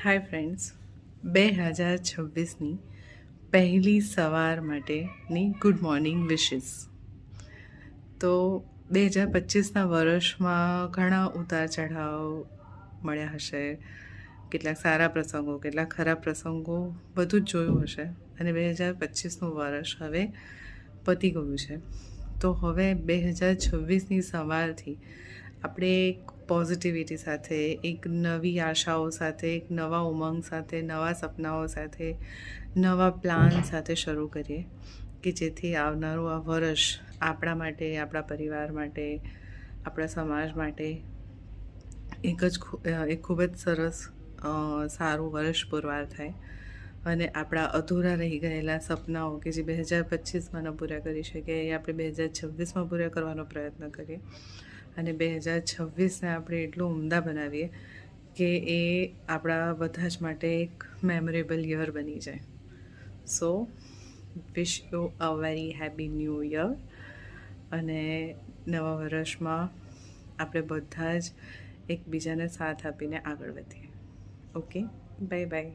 Hi friends, 2026ની પહેલી સવાર માટેની ગુડ મોર્નિંગ વિશિસ. તો 2025ના વર્ષમાં ઘણા ઉતાર ચઢાવ મળ્યા હશે. કેટલાક સારા પ્રસંગો, કેટલાક ખરાબ પ્રસંગો, બધું જ જોયું હશે. અને 2025નું વર્ષ હવે પતી ગયું છે. તો હવે 2026ની સવારથી આપણે એક પોઝિટિવિટી સાથે, એક નવી આશાઓ સાથે, એક નવા ઉમંગ સાથે, નવા સપનાઓ સાથે, નવા પ્લાન સાથે શરૂ કરીએ કે જેથી આવનારું આ વર્ષ આપણા માટે, આપણા પરિવાર માટે, આપણા સમાજ માટે એક ખૂબ જ સરસ સારું વર્ષ પુરવાર થાય અને આપણા અધૂરા રહી ગયેલા સપનાઓ કે જે 2025માં ન પૂરા કરી શકીએ એ આપણે 2026માં પૂરા કરવાનો પ્રયત્ન કરીએ અને 2026ને આપણે એટલું ઉમદા બનાવીએ કે એ આપણા બધા જ માટે એક મેમોરેબલ યર બની જાય. So wish you a very happy new year. અને નવા વર્ષમાં આપણે બધા જ એકબીજાને સાથ આપીને આગળ વધીએ. Okay, bye bye.